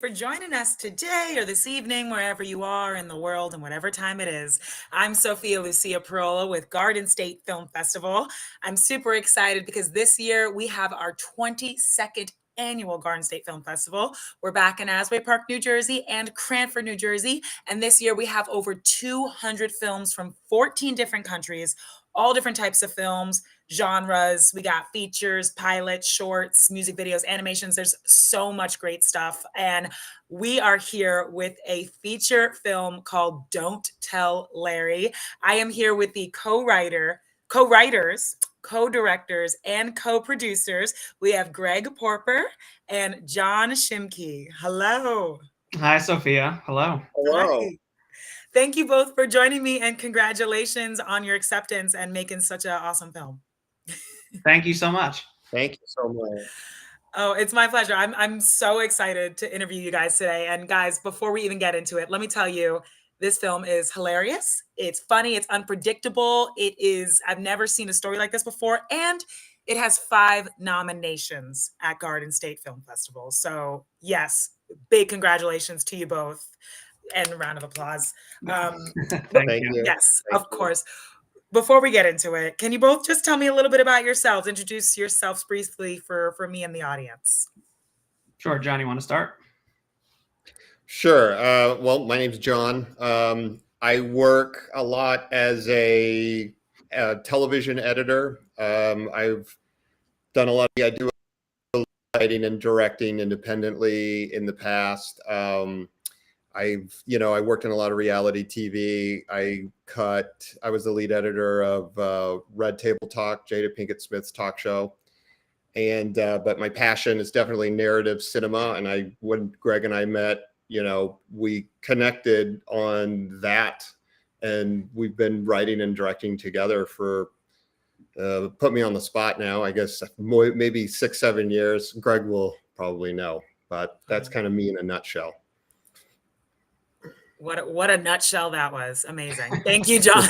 For joining us today or this evening, wherever you are in the world and whatever time it is. I'm Sophia Lucia Parola with Garden State Film Festival. I'm super excited because this year we have our 22nd annual Garden State Film Festival. We're back in Asbury Park, New Jersey and Cranford, New Jersey. And this year we have over 200 films from 14 different countries, all different types of films, genres. We got features, pilots, shorts, music videos, animations. There's so much great stuff. And we are here with a feature film called Don't Tell Larry. I am here with the co-writers, co-directors, and co-producers. We have Greg Porper and John Shimke. Hello. Hi, Sophia. Hello. Hello. Hi. Thank you both for joining me, and congratulations on your acceptance and making such an awesome film. Thank you so much. Thank you so much. Oh, it's my pleasure. I'm so excited to interview you guys today. And guys, before we even get into it, let me tell you, this film is hilarious. It's funny. It's unpredictable. I've never seen a story like this before. And it has 5 nominations at Garden State Film Festival. So yes, big congratulations to you both. And a round of applause. Thank you. Yes, Thank of you. course. Before we get into it, can you both just tell me a little bit about yourselves? Introduce yourselves briefly for me and the audience. Sure. John, you want to start? Sure. Well, my name's John. I work a lot as a television editor. I've done a lot. I do writing and directing independently in the past. I worked in a lot of reality TV. I was the lead editor of Red Table Talk, Jada Pinkett Smith's talk show. But my passion is definitely narrative cinema. And when Greg and I met, we connected on that, and we've been writing and directing together for, put me on the spot now, I guess maybe 6-7 years. Greg will probably know, but that's kind of me in a nutshell. What a nutshell that was. Amazing. Thank you, John.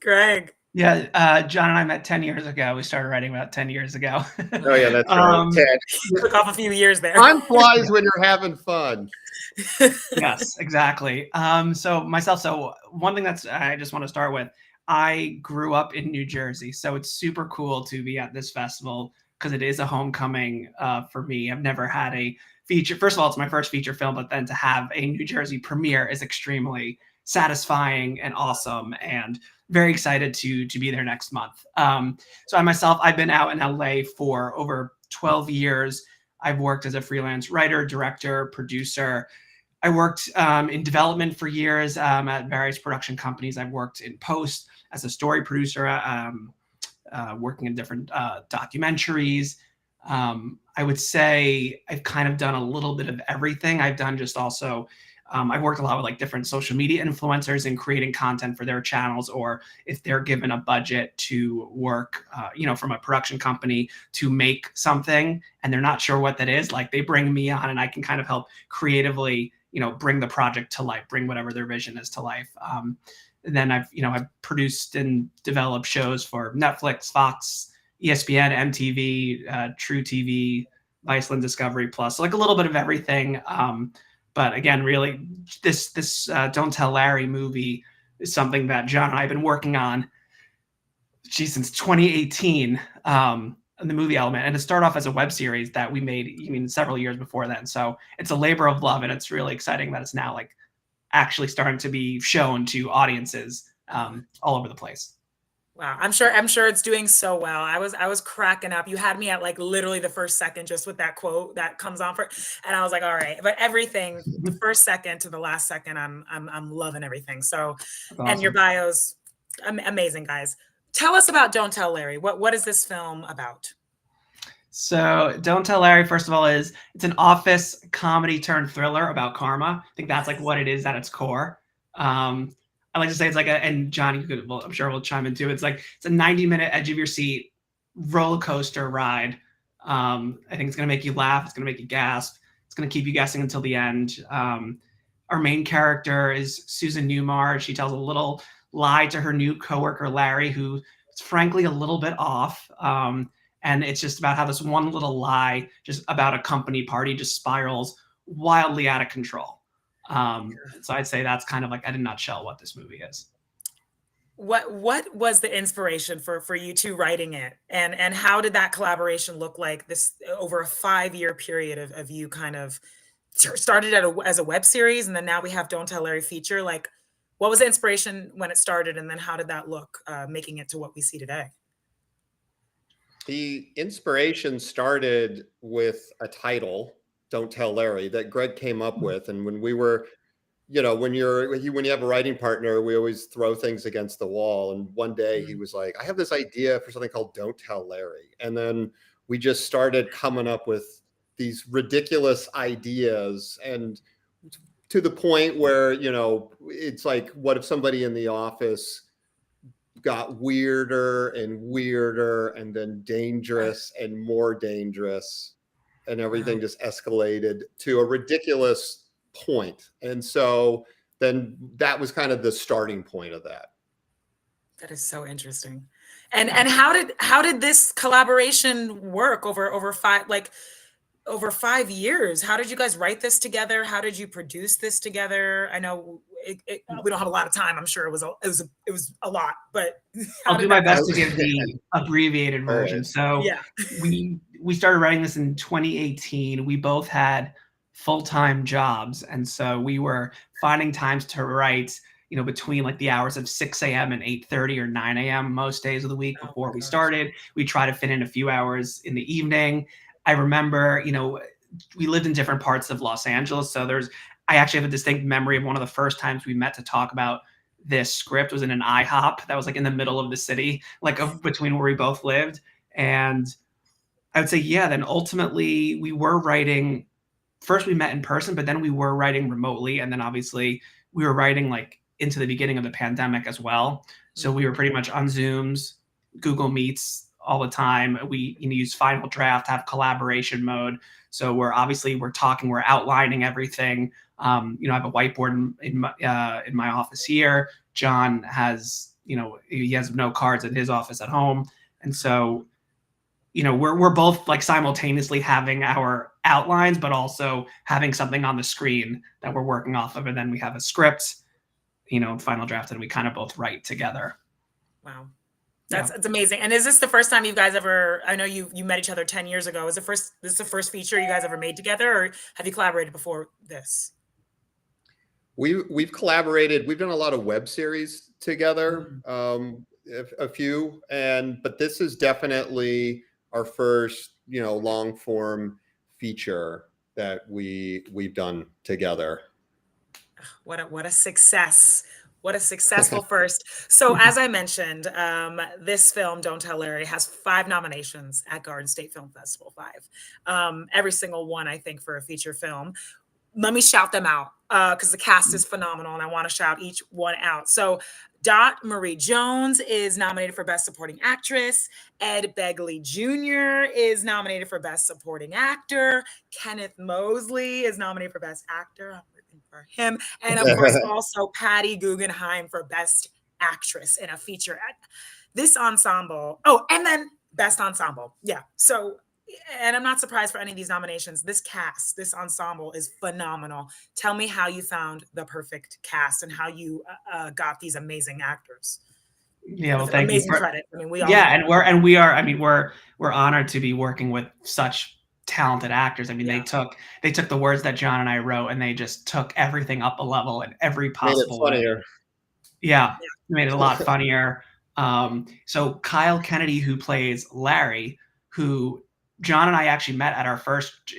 Greg. Yeah, John and I met 10 years ago. We started writing about 10 years ago. Oh, yeah, that's right. Took off a few years there. Time flies when you're having fun. Yes, exactly. So one thing I just want to start with, I grew up in New Jersey, so it's super cool to be at this festival because it is a homecoming for me. I've never had a feature. First of all, it's my first feature film, but then to have a New Jersey premiere is extremely satisfying and awesome, and very excited to be there next month. So I've been out in LA for over 12 years. I've worked as a freelance writer, director, producer. I worked in development for years at various production companies. I've worked in post as a story producer, working in different documentaries. I would say I've kind of done a little bit of everything. I've done just also, I've worked a lot with like different social media influencers in creating content for their channels, or if they're given a budget to work, from a production company to make something and they're not sure what that is, like they bring me on and I can kind of help creatively, bring the project to life, bring whatever their vision is to life. And then I've produced and developed shows for Netflix, Fox, ESPN, MTV, True TV, Viceland, Discovery Plus, so like a little bit of everything. But again, really, this Don't Tell Larry movie is something that John and I have been working on, since 2018, the movie element. And it started off as a web series that we made, several years before then. So it's a labor of love, and it's really exciting that it's now like actually starting to be shown to audiences all over the place. Wow, I'm sure it's doing so well. I was cracking up. You had me at like literally the first second just with that quote that comes on and I was like, all right. But everything, the first second to the last second, I'm loving everything. So, Awesome. And your bios, amazing, guys. Tell us about Don't Tell Larry. What is this film about? So Don't Tell Larry, first of all, it's an office comedy turned thriller about karma. I think that's like what it is at its core. I like to say it's like and John, I'm sure we'll chime in too. It's a 90-minute edge of your seat roller coaster ride. I think it's going to make you laugh. It's going to make you gasp. It's going to keep you guessing until the end. Our main character is Susan Newmar. She tells a little lie to her new coworker, Larry, who is frankly a little bit off. And it's just about how this one little lie just about a company party just spirals wildly out of control. So I'd say that's kind of like in a nutshell what this movie is. What was the inspiration for you two writing it, and how did that collaboration look like this over a 5-year period of you kind of started as a web series, and then now we have Don't Tell Larry feature? Like, what was the inspiration when it started, and then how did that look making it to what we see today? The inspiration started with a title, Don't Tell Larry, that Greg came up with. And when we were, when you have a writing partner, we always throw things against the wall. And one day he was like, I have this idea for something called Don't Tell Larry. And then we just started coming up with these ridiculous ideas, and to the point where, it's like, what if somebody in the office got weirder and weirder and then dangerous and more dangerous, and everything Wow, just escalated to a ridiculous point. And so then that was kind of the starting point of that. that is so interesting. And how did this collaboration work over over 5 years? How did you guys write this together? How did you produce this together? I know we don't have a lot of time. I'm sure it was a lot, but how I'll do did my that best go? to give the abbreviated version. Always. So Yeah. we started writing this in 2018. We both had full-time jobs, and so we were finding times to write, between like the hours of 6 a.m. and 8:30 or 9 a.m. most days of the week Oh before my we gosh. started. We try to fit in a few hours in the evening. I remember, we lived in different parts of Los Angeles, so I actually have a distinct memory of one of the first times we met to talk about this script was in an IHOP that was like in the middle of the city, like between where we both lived. And I would say, yeah, then ultimately we were writing. First, we met in person, but then we were writing remotely. And then obviously we were writing like into the beginning of the pandemic as well. So we were pretty much on Zooms, Google Meets all the time. We use Final Draft, have collaboration mode. So we're talking, we're outlining everything. I have a whiteboard in my office here. John has, he has no cards at his office at home. And so, we're both like simultaneously having our outlines, but also having something on the screen that we're working off of. And then we have a script, Final Draft, and we kind of both write together. Wow. Yeah. That's amazing. And is this the first time you guys ever, I know you met each other 10 years ago. This the first feature you guys ever made together, or have you collaborated before this? We've collaborated. We've done a lot of web series together, a few, but this is definitely our first, long form feature that we've done together. What a success. What a successful first. So as I mentioned, this film, Don't Tell Larry, has 5 nominations at Garden State Film Festival, 5. Every single one, I think, for a feature film. Let me shout them out because the cast is phenomenal, and I want to shout each one out. So Dot Marie Jones is nominated for Best Supporting Actress. Ed Begley Jr. is nominated for Best Supporting Actor. Kenneth Mosley is nominated for Best Actor. I'm rooting for him. And of course, also Patty Guggenheim for Best Actress in a feature. This ensemble. Oh, and then Best Ensemble. Yeah. So, and I'm not surprised for any of these nominations. This cast, this ensemble is phenomenal. Tell me how you found the perfect cast and how you got these amazing actors. Yeah, well, With thank you. amazing credit. I mean, we all Yeah, know. and we are. I mean, we're honored to be working with such talented actors. I mean, Yeah. they took the words that John and I wrote, and they just took everything up a level in every Made it possible way. funnier. Yeah, Yeah. made it a lot funnier. So Kyle Kennedy, who plays Larry, who John and I actually met at our first,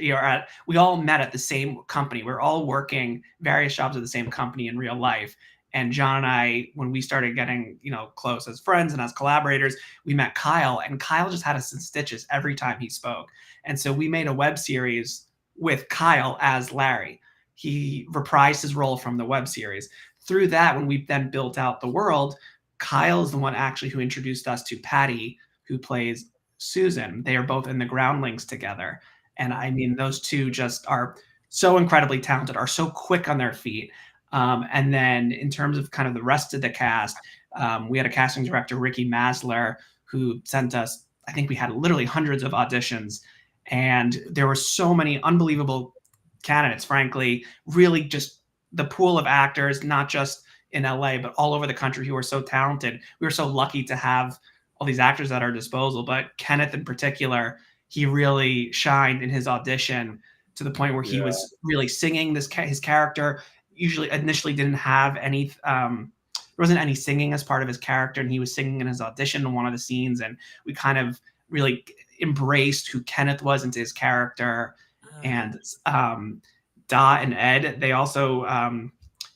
we all met at the same company. We're all working various jobs at the same company in real life. And John and I, when we started getting, close as friends and as collaborators, we met Kyle, and Kyle just had us in stitches every time he spoke. And so we made a web series with Kyle as Larry. He reprised his role from the web series. Through that, when we then built out the world, Kyle is the one actually who introduced us to Patty, who plays Susan. They are both in the Groundlings together. And I mean, those two just are so incredibly talented, are so quick on their feet. And then in terms of kind of the rest of the cast, we had a casting director, Ricky Masler, who sent us I think we had literally hundreds of auditions, and there were so many unbelievable candidates, frankly, really just the pool of actors, not just in LA, but all over the country who are so talented. We were so lucky to have all these actors at our disposal, but Kenneth in particular, he really shined in his audition to the point where he was really singing his character. Usually, initially, didn't have any. There wasn't any singing as part of his character, and he was singing in his audition in one of the scenes, and we kind of really embraced who Kenneth was into his character. And Dot and Ed, they also, I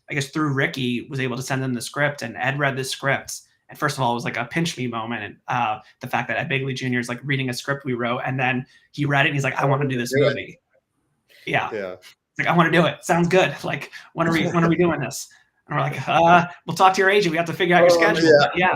guess through Ricky, was able to send them the script, and Ed read the script. And first of all, it was like a pinch me moment. And the fact that Ed Begley Jr. is like reading a script we wrote, and then he read it and he's like, I want to do this movie. Yeah. It's like, I want to do it. Sounds good. Like, when are we doing this? And we're like, we'll talk to your agent. We have to figure out your schedule. Yeah.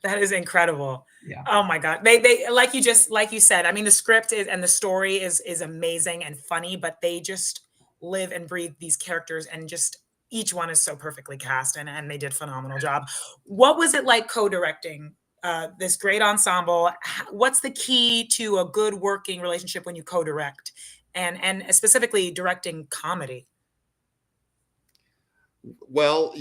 That is incredible. Yeah. Oh my God. They like you said, I mean, the script is, and the story is amazing and funny, but they just live and breathe these characters, and just each one is so perfectly cast, and they did a phenomenal job. What was it like co-directing this great ensemble? What's the key to a good working relationship when you co-direct, and specifically directing comedy? Well,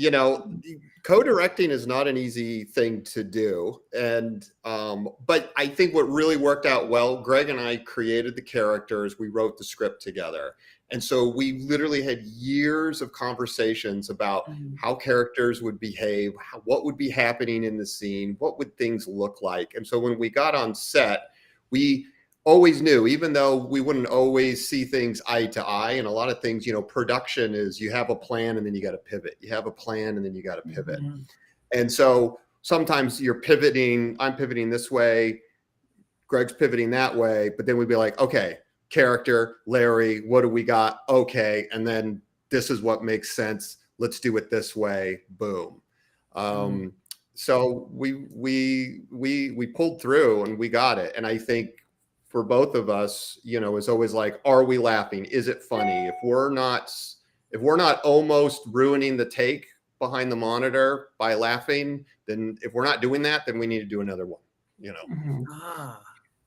co-directing is not an easy thing to do. And, but I think what really worked out well, Greg and I created the characters, we wrote the script together. And so we literally had years of conversations about how characters would behave, what would be happening in the scene, what would things look like. And so when we got on set, we always knew, even though we wouldn't always see things eye to eye, and a lot of things, production is you have a plan and then you got to pivot. You have a plan and then you got to pivot. And so sometimes I'm pivoting this way, Greg's pivoting that way, but then we'd be like, okay, character, Larry, what do we got? Okay. And then this is what makes sense. Let's do it this way. Boom. So we pulled through and we got it. And I think for both of us, it's always like, are we laughing? Is it funny? If we're not almost ruining the take behind the monitor by laughing, then if we're not doing that, then we need to do another one,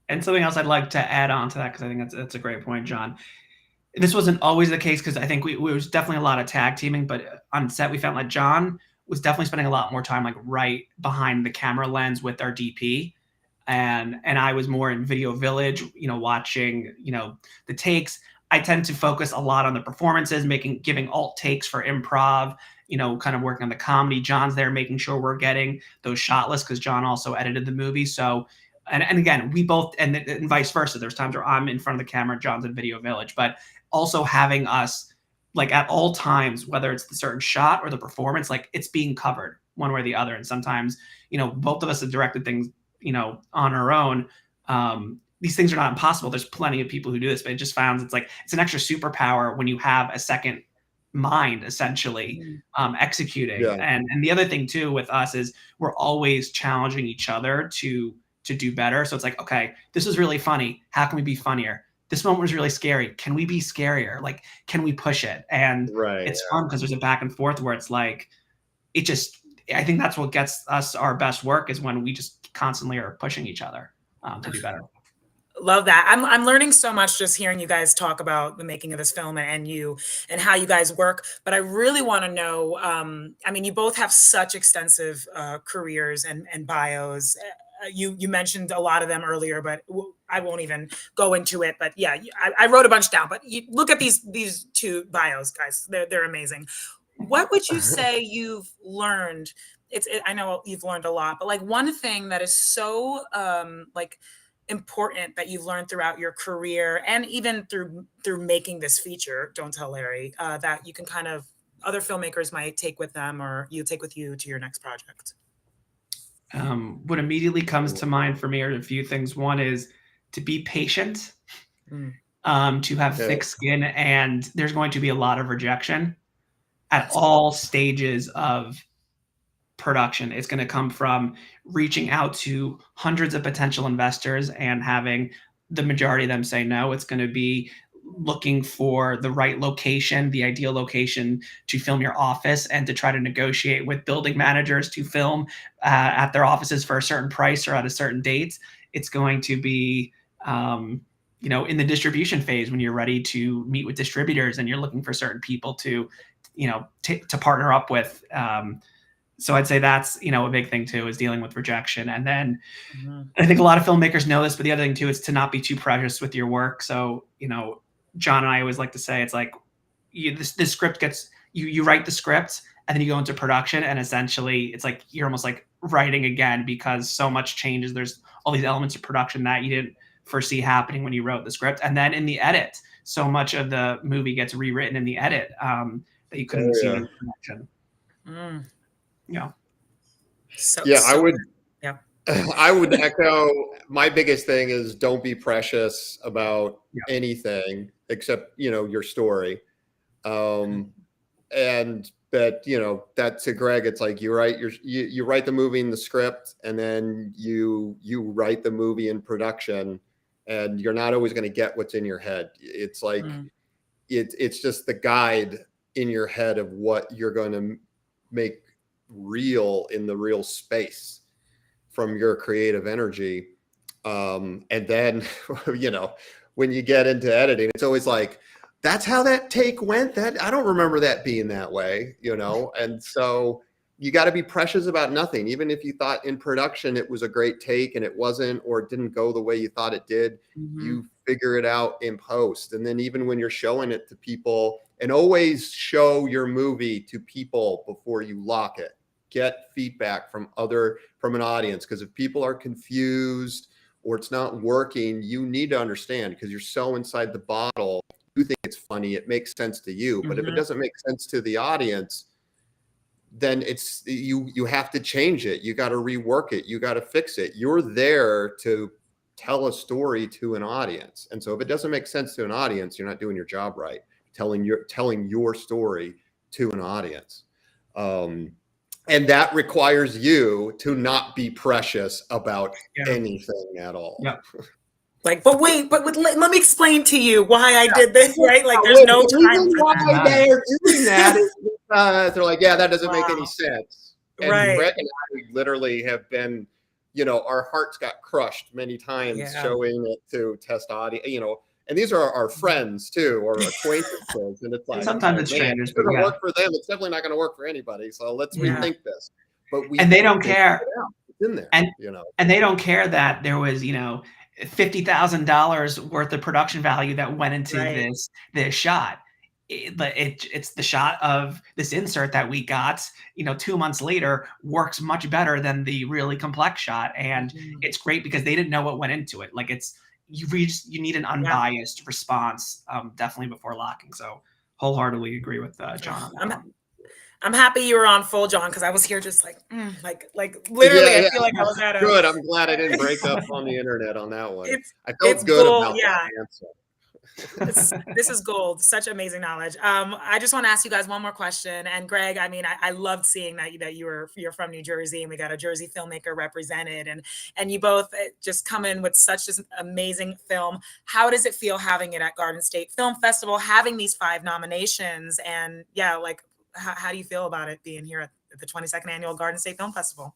And something else I'd like to add on to that, because I think that's a great point, John. This wasn't always the case, because I think we was definitely a lot of tag teaming, but on set we felt like John was definitely spending a lot more time like right behind the camera lens with our DP. And I was more in Video Village, watching, the takes. I tend to focus a lot on the performances, giving alt takes for improv, kind of working on the comedy. John's there making sure we're getting those shot lists, because John also edited the movie. So, and again, we both, and vice versa. There's times where I'm in front of the camera, John's in Video Village, but also having us like at all times, whether it's the certain shot or the performance, like it's being covered one way or the other. And sometimes, both of us have directed things, on our own. These things are not impossible. There's plenty of people who do this, but it just found it's an extra superpower when you have a second mind, essentially, executing. Yeah. And the other thing too with us is we're always challenging each other to do better. So it's like, okay, this is really funny. How can we be funnier? This moment was really scary. Can we be scarier? Like, can we push it? And it's fun because there's a back and forth where it's like, I think that's what gets us our best work, is when we just constantly are pushing each other to do better. Love that. I'm learning so much just hearing you guys talk about the making of this film and how you guys work. But I really want to know, I mean, you both have such extensive careers and bios. You mentioned a lot of them earlier, but I won't even go into it. But yeah, I wrote a bunch down. But you look at these two bios, guys. They're amazing. What would you say you've learned? I know you've learned a lot, but like one thing that is so important that you've learned throughout your career, and even through making this feature, Don't Tell Larry, that you can kind of, other filmmakers might take with them, or you take with you to your next project? What immediately comes to mind for me are a few things. One is to be patient, to have thick skin, and there's going to be a lot of rejection at all stages of production. It's going to come from reaching out to hundreds of potential investors and having the majority of them say no. It's going to be looking for the right location, the ideal location to film your office, and to try to negotiate with building managers to film at their offices for a certain price or at a certain date. It's going to be, in the distribution phase when you're ready to meet with distributors and you're looking for certain people to, to partner up with. So I'd say that's, a big thing too, is dealing with rejection. And then I think a lot of filmmakers know this, but the other thing too is to not be too precious with your work. So, John and I always like to say, it's like this script gets, you write the script and then you go into production, and essentially it's like you're almost like writing again, because so much changes. There's all these elements of production that you didn't foresee happening when you wrote the script. And then in the edit, so much of the movie gets rewritten in the edit that you couldn't see in production. Yeah. I would echo, my biggest thing is don't be precious about anything except, your story. And that, that to Greg, it's like you write the movie in the script, and then you write the movie in production, and you're not always going to get what's in your head. It's like, it's just the guide in your head of what you're going to make real in the real space from your creative energy. And then, when you get into editing, it's always like, that's how that take went. That I don't remember that being that way, And so you got to be precious about nothing. Even if you thought in production it was a great take and it wasn't, or it didn't go the way you thought it did, you figure it out in post. And then even when you're showing it to people, and always show your movie to people before you lock it. Get feedback from an audience, because if people are confused or it's not working, you need to understand, because you're so inside the bottle. You think it's funny, it makes sense to you, but if it doesn't make sense to the audience, then it's you have to change it. You got to rework it. You got to fix it. You're there to tell a story to an audience, and so if it doesn't make sense to an audience, you're not doing your job right. Telling your story to an audience. And that requires you to not be precious about anything at all. Yeah. Like, but let me explain to you why I did this, right? Like, there's no time for why that. they're doing that is because they're like, that doesn't make any sense. And Greg and I literally have been, our hearts got crushed many times showing it to test audience, and these are our friends too, or acquaintances. And it's like, sometimes it's strangers, it's going to work for them. It's definitely not going to work for anybody. So let's rethink this. But they don't care. It's in there, and they don't care that there was, $50,000 worth of production value that went into this shot. It's the shot of this insert that we got, 2 months later, works much better than the really complex shot. And it's great because they didn't know what went into it. Like you need an unbiased response, definitely before locking. So wholeheartedly agree with John on that. I'm happy you were on full, John, because I was here just like literally. I feel like I was at a good. I'm glad I didn't break up on the internet on that one. I felt good about that answer. This is gold. Such amazing knowledge. I just want to ask you guys one more question. And Greg, I mean, I loved seeing that you're from New Jersey, and we got a Jersey filmmaker represented, and you both just come in with such an amazing film. How does it feel having it at Garden State Film Festival, having these 5 nominations, and how do you feel about it being here at the 22nd annual Garden State Film Festival?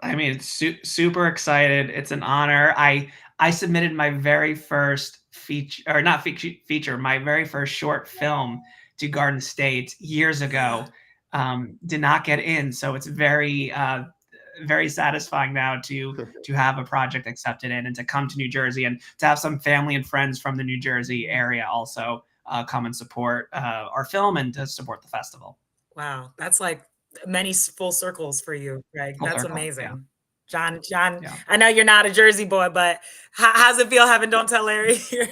I mean, it's super excited. It's an honor. I submitted my very first my very first short film to Garden State years ago. Did not get in, so it's very very satisfying now to have a project accepted in, and to come to New Jersey, and to have some family and friends from the New Jersey area also come and support our film and to support the festival. Wow, that's like many full circles for you, Greg. That's amazing. John, I know you're not a Jersey boy, but how's it feel having Don't Tell Larry here?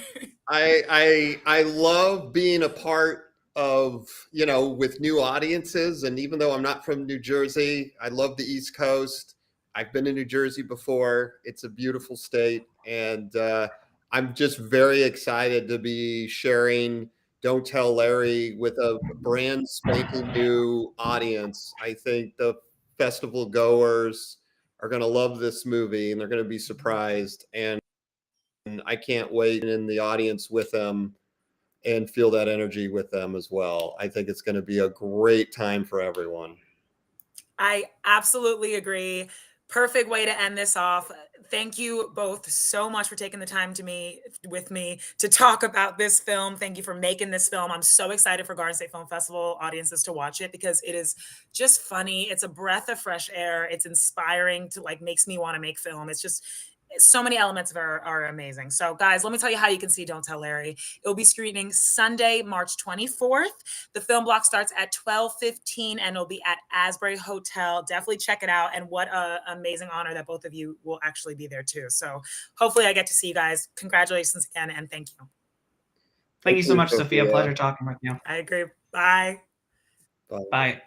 I love being a part of, with new audiences. And even though I'm not from New Jersey, I love the East Coast. I've been to New Jersey before. It's a beautiful state. And I'm just very excited to be sharing Don't Tell Larry with a brand spanking new audience. I think the festival goers are going to love this movie, and they're going to be surprised. And And I can't wait in the audience with them and feel that energy with them as well. I think it's going to be a great time for everyone. I absolutely agree. Perfect way to end this off. Thank you both so much for taking the time with me to talk about this film. Thank you for making this film. I'm so excited for Garden State Film Festival audiences to watch it because it is just funny. It's a breath of fresh air. It's inspiring to makes me want to make film. It's just so many elements of it are amazing. So guys, let me tell you how you can see Don't Tell Larry. It will be screening Sunday, March 24th. The film block starts at 12:15 and it'll be at Asbury Hotel. Definitely check it out. And what an amazing honor that both of you will actually be there too. So hopefully I get to see you guys. Congratulations again and thank you. Thank you so much, Sophia. Pleasure talking with you. I agree. Bye. Bye. Bye.